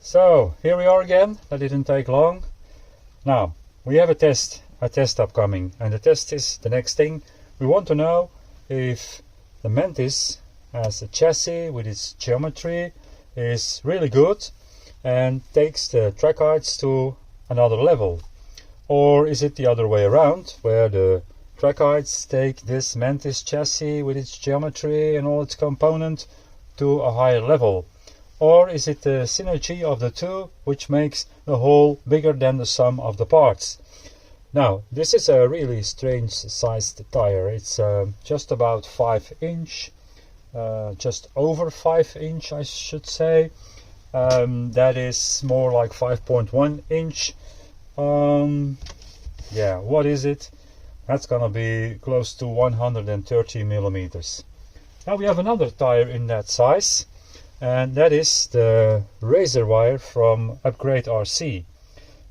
So here we are again. That didn't take long. Now we have a test upcoming, and the test is the next thing. We want to know if the Mantis as a chassis with its geometry is really good and takes the Trachites to another level, or is it the other way around, where the Trachites take this Mantis chassis with its geometry and all its components to a higher level, or is it the synergy of the two which makes the whole bigger than the sum of the parts? Now this is a really strange sized tire. It's just about 5 inch, just over 5 inch I should say. That is more like 5.1 inch. Yeah, what is it? That's gonna be close to 130 millimeters. Now we have another tire in that size, and that is the Razor Wire from UpgradeRC,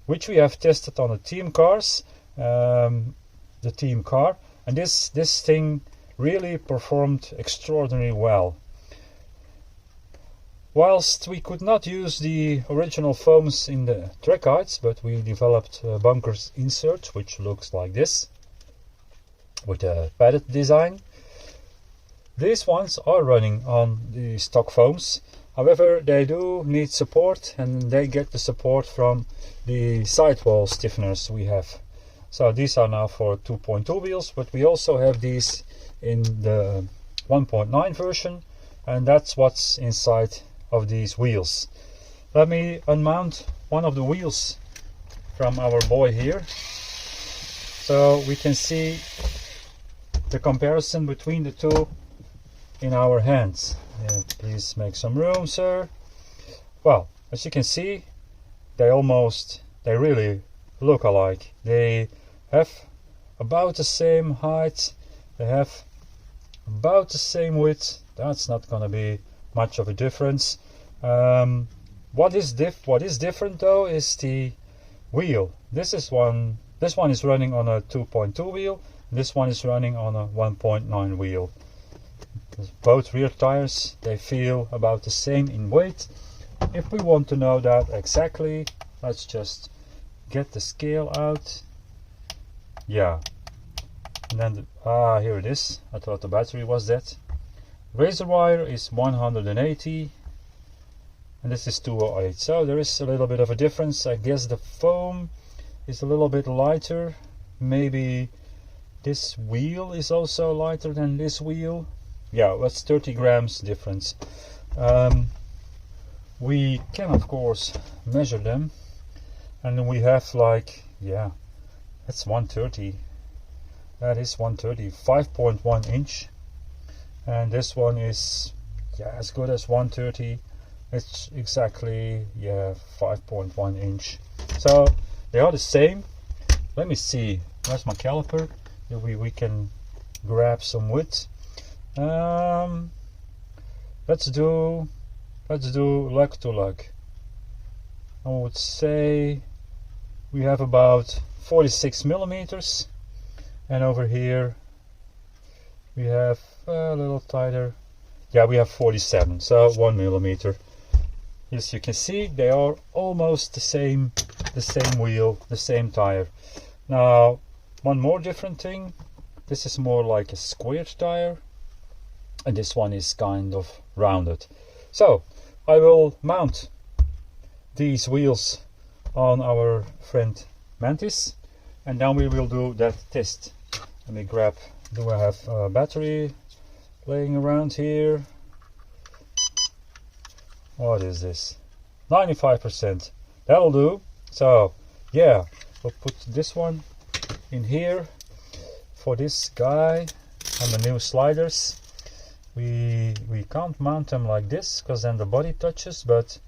which we have tested on the Teamcars, the Teamcar, and this thing really performed extraordinarily well. Whilst we could not use the original foams in the Trachites, but we developed bunkers insert, which looks like this, with a padded design. These ones are running on the stock foams. However, they do need support, and they get the support from the sidewall stiffeners we have. So these are now for 2.2 wheels, but we also have these in the 1.9 version, and that's what's inside of these wheels. Let me unmount one of the wheels from our boy here, so we can see the comparison between the two in our hands. Yeah, please make some room, sir. Well, as you can see, they really look alike. They have about the same height, they have about the same width. That's not gonna be much of a difference. What is different though is the wheel. This one is running on a 2.2 wheel. This one is running on a 1.9 wheel. Both rear tires, they feel about the same in weight. If we want to know that exactly, let's just get the scale out. Yeah, and then here it is. I thought the battery was dead. Razor wire is 180 and this is 208, so there is a little bit of a difference. I guess the foam is a little bit lighter. Maybe this wheel is also lighter than this wheel. Yeah, that's 30 grams difference. We can of course measure them, and we have like, yeah, that's 130. That is 130, 5.1 inch. And this one is, yeah, as good as 130. It's exactly, yeah, 5.1 inch. So they are the same. Let me see, where's my caliper? We can grab some width. Let's do lug to lug. I would say we have about 46 millimeters, and over here we have a little tighter. Yeah, we have 47, so 1 millimeter. As you can see, they are almost the same wheel, the same tire. Now, one more different thing. This is more like a squared tire, and this one is kind of rounded. So I will mount these wheels on our friend Mantis, and then we will do that test. Let me grab, do I have a battery laying around here? What is this? 95%. That'll do. So yeah, we'll put this one in here for this guy on the new sliders. We can't mount them like this because then the body touches, but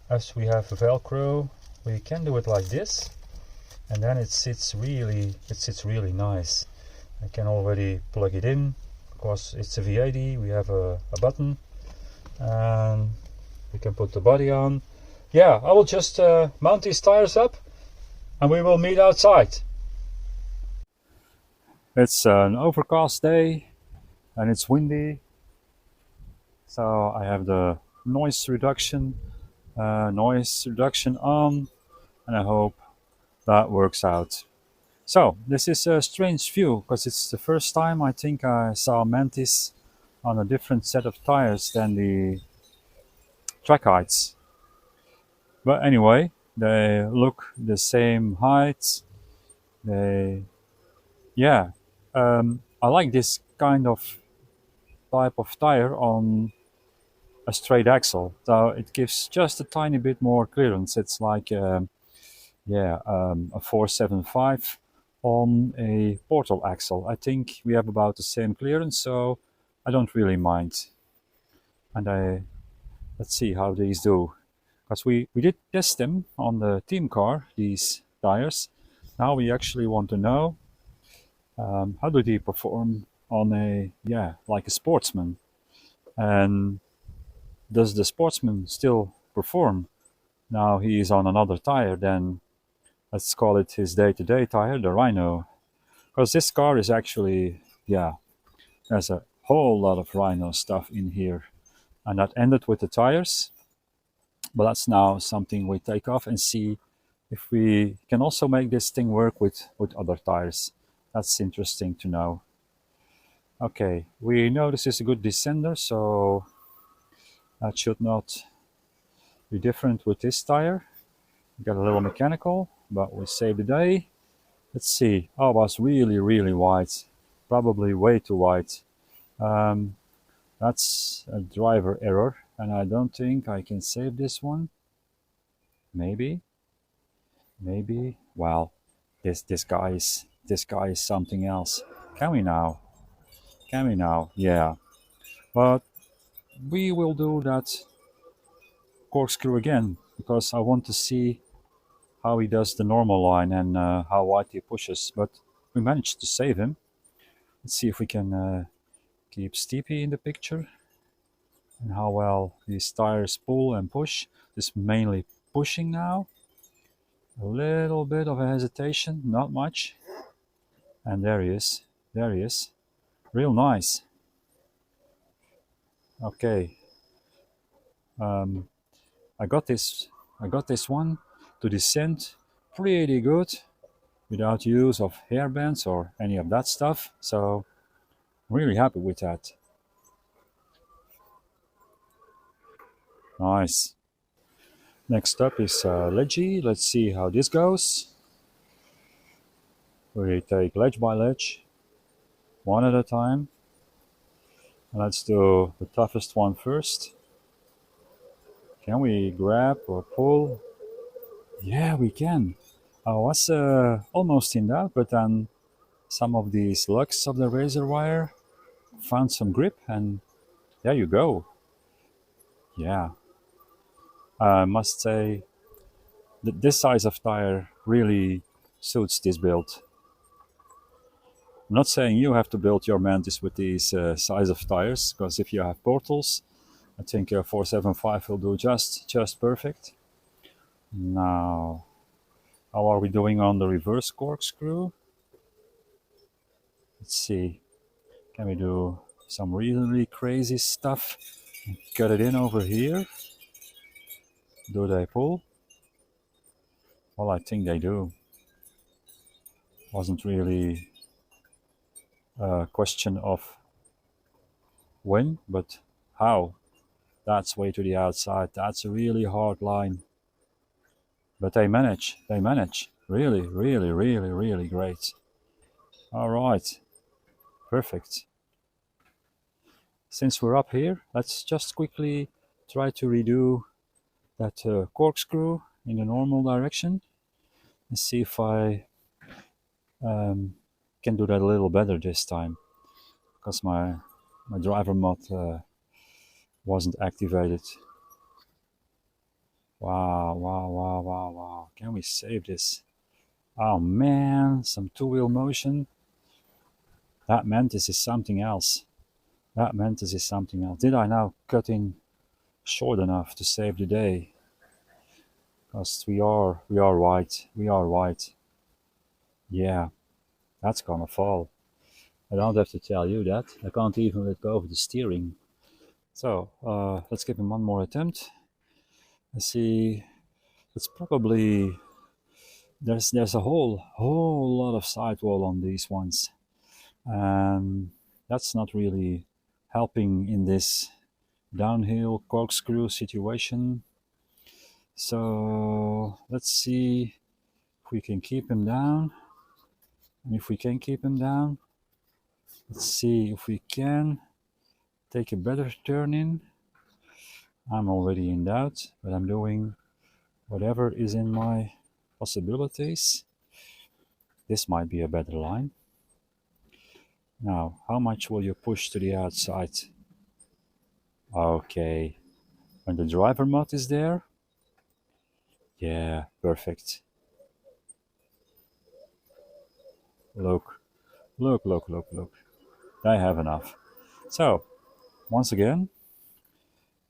as we have Velcro, we can do it like this, and then it sits really nice. I can already plug it in because it's a V80. We have a button, and we can put the body on. Yeah, I will just mount these tires up and we will meet outside. It's an overcast day and it's windy, so I have the noise reduction noise reduction on, and I hope that works out. So this is a strange view because it's the first time I think I saw Mantis on a different set of tires than the Trachites. But anyway, they look the same height. They, yeah, I like this kind of type of tire on a straight axle. So it gives just a tiny bit more clearance. It's like a 475 on a portal axle. I think we have about the same clearance, so I don't really mind. And let's see how these do, because we did test them on the Teamcar, these tires. Now we actually want to know how do they perform on like a sportsman, and does the sportsman still perform? Now he is on another tire than, let's call it his day-to-day tire, the Rhino. Because this car is actually, there's a whole lot of Rhino stuff in here. And that ended with the tires. But that's now something we take off and see if we can also make this thing work with other tires. That's interesting to know. Okay, we know this is a good descender, so that should not be different with this tire. We got a little mechanical, but we saved the day. Let's see. Oh, it was really, really wide. Probably way too wide. That's a driver error, and I don't think I can save this one. Maybe. Wow, this guy is something else. Can we now? Yeah. But we will do that corkscrew again because I want to see how he does the normal line and how wide he pushes. But we managed to save him. Let's see if we can keep Steepy in the picture and how well these tires pull and push. Just mainly pushing now. A little bit of a hesitation, not much. And there he is. Real nice. Okay. I got this one to descend pretty good without use of hairbands or any of that stuff. So I'm really happy with that. Nice. Next up is ledgy. Let's see how this goes. We take ledge by ledge, one at a time. Let's do the toughest one first. Can we grab or pull? Yeah, we can. I was almost in doubt, but then some of these lugs of the razor wire found some grip, and there you go. Yeah. I must say that this size of tire really suits this build. I'm not saying you have to build your Mantis with these size of tires, because if you have portals, I think 475 will do just perfect. Now, how are we doing on the reverse corkscrew? Let's see. Can we do some really crazy stuff? Cut it in over here. Do they pull? Well, I think they do. Wasn't really a question of when, but how. That's way to the outside. That's a really hard line. But they manage. Really, really, really, really great. All right. Perfect. Since we're up here, let's just quickly try to redo that corkscrew in the normal direction and see if I can do that a little better this time, because my driver mod wasn't activated. Wow. Can we save this? Oh man, some two-wheel motion. That Mantis is something else. Did I now cut in short enough to save the day? Because we are white. Yeah, that's gonna fall. I don't have to tell you that. I can't even let go of the steering. So let's give him one more attempt. I see. It's probably there's a whole lot of sidewall on these ones, and that's not really helping in this downhill corkscrew situation. So let's see if we can keep him down. And if we can keep him down, let's see if we can take a better turn in. I'm already in doubt, but I'm doing whatever is in my possibilities. This might be a better line. Now, how much will you push to the outside? Okay. When the driver mod is there? Yeah, perfect. Look. I have enough. So, once again,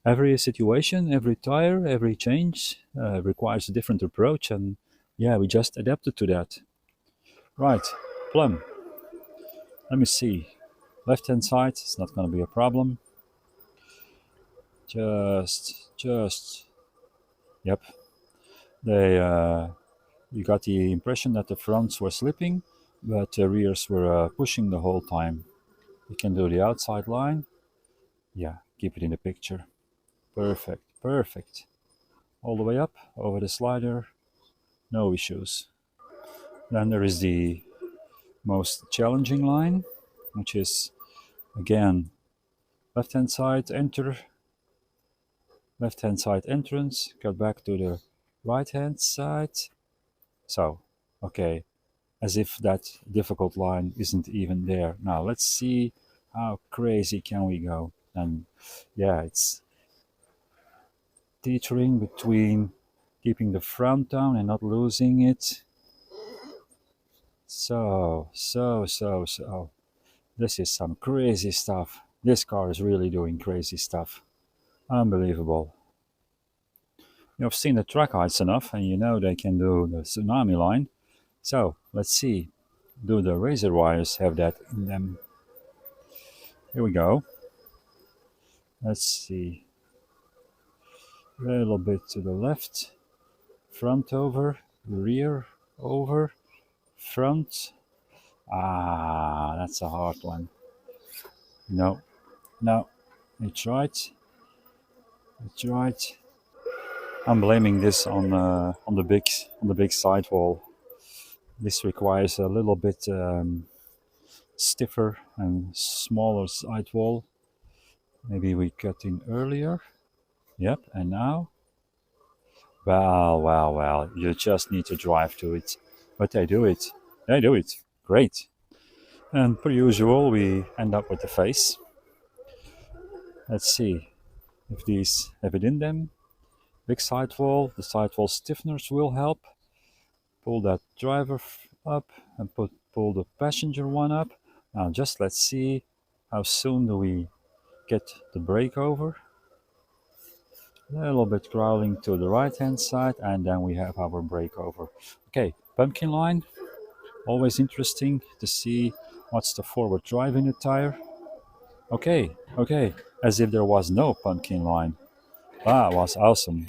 every situation, every tire, every change requires a different approach, and yeah, we just adapted to that. Right, plumb. Let me see. Left hand side, it's not going to be a problem. Yep. You got the impression that the fronts were slipping, but the rears were pushing the whole time. You can do the outside line. Yeah, keep it in the picture. Perfect. All the way up, over the slider, no issues. Then there is the most challenging line, which is, again, left-hand side, enter, left-hand side entrance, cut back to the right-hand side. So, okay, as if that difficult line isn't even there. Now, let's see how crazy can we go. And yeah, it's teetering between keeping the front down and not losing it. So. This is some crazy stuff. This car is really doing crazy stuff. Unbelievable. You've seen the Trachites enough, and you know they can do the Tsunami line. So, let's see. Do the Razor Wires have that in them? Here we go. Let's see. A little bit to the left. Front over. Rear over. Front. Ah, that's a hard one. No. It's right. I'm blaming this on the big sidewall. This requires a little bit stiffer and smaller sidewall. Maybe we cut in earlier. Yep, and now? Well, you just need to drive to it. But they do it. Great. And per usual, we end up with the face. Let's see if these have it in them. Big sidewall, the sidewall stiffeners will help. Pull that driver up and pull the passenger one up. Now just let's see how soon do we get the brake over. A little bit growling to the right hand side, and then we have our brake over. Okay, pumpkin line. Always interesting to see what's the forward drive in the tire. Okay, as if there was no pumpkin line. That was awesome.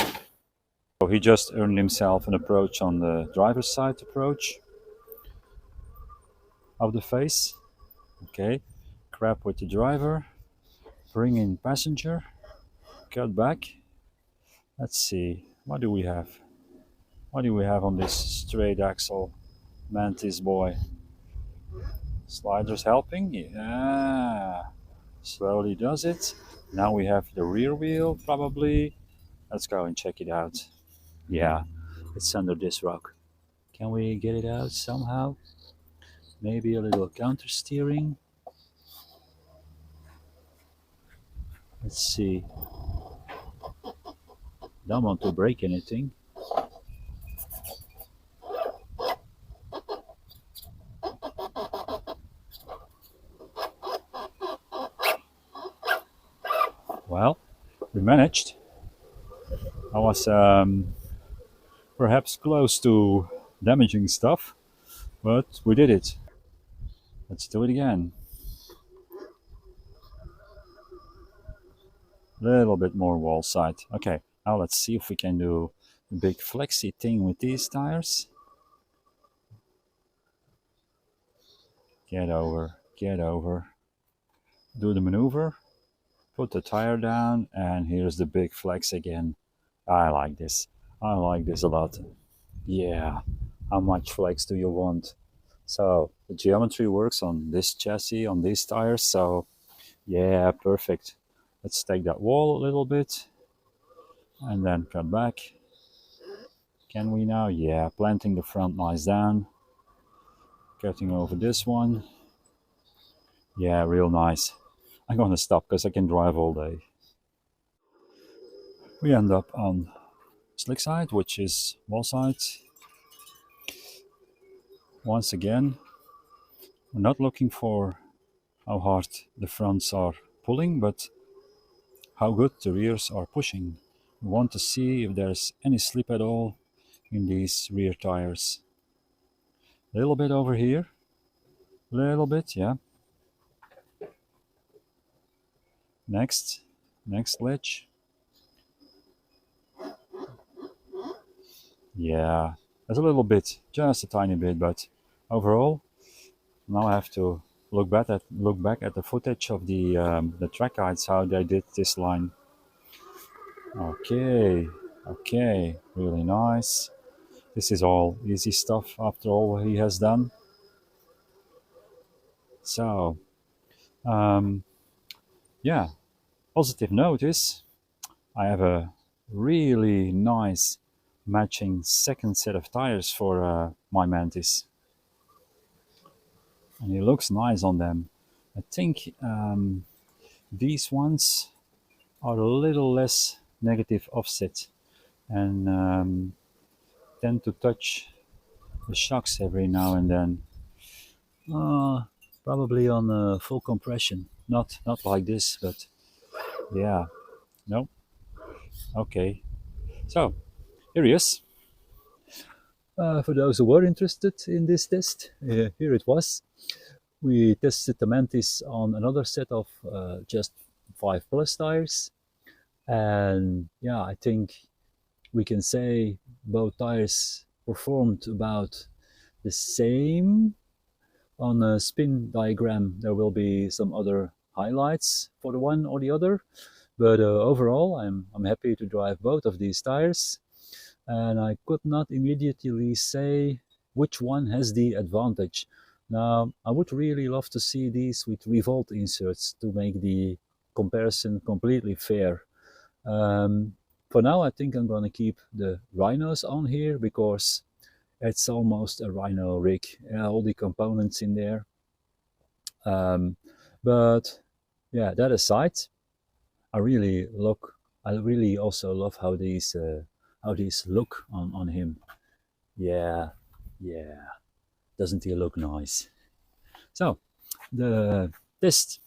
So he just earned himself an approach on the driver's side approach of the face. Okay, grab with the driver, bring in passenger, cut back. Let's see, what do we have? What do we have on this straight axle Mantis boy? Sliders helping? Yeah. Slowly does it. Now we have the rear wheel probably. Let's go and check it out. Yeah, it's under this rock. Can we get it out somehow? Maybe a little counter steering. Let's see. Don't want to break anything. Well, we managed. I was perhaps close to damaging stuff, but we did it. Let's do it again. A little bit more wall side. Okay, Now let's see if we can do a big flexy thing with these tires. Get over, get over. Do the maneuver, put the tire down, and here's the big flex again. I like this. I like this a lot. Yeah, how much flex do you want? So the geometry works on this chassis, on these tires, so yeah, perfect. Let's take that wall a little bit and then cut back. Can we now? Yeah, planting the front nice down. Cutting over this one. Yeah, real nice. I'm gonna stop because I can drive all day. We end up on slick side, which is wall side. Once again, we're not looking for how hard the fronts are pulling, but how good the rears are pushing. We want to see if there's any slip at all in these rear tires. A little bit over here. A little bit, yeah. Next ledge. Yeah, there's a little bit, just a tiny bit, but overall, now I have to look back at the footage of the Trachites, how they did this line. Okay, really nice. This is all easy stuff after all he has done. So, yeah, positive note is I have a really nice matching second set of tires for my Mantis. And it looks nice on them. I think these ones are a little less negative offset and tend to touch the shocks every now and then. Probably on full compression, not like this, but yeah, no. Okay, so here he is. For those who were interested in this test, here it was. We tested the Mantis on another set of just 5+ tires, and yeah, I think we can say both tires performed about the same. On a spin diagram there will be some other highlights for the one or the other, but overall I'm happy to drive both of these tires, and I could not immediately say which one has the advantage. Now I would really love to see these with ReVolt inserts to make the comparison completely fair. For now I think I'm gonna keep the Rhinos on here because it's almost a Rhino rig, all the components in there. But yeah, that aside, I really also love how these look on him. Yeah, doesn't he look nice? So the test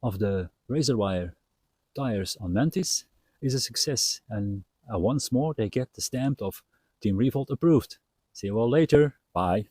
of the Razor Wire tires on Mantis is a success, and once more they get the stamp of Team ReVolt approved. See you all later. Bye.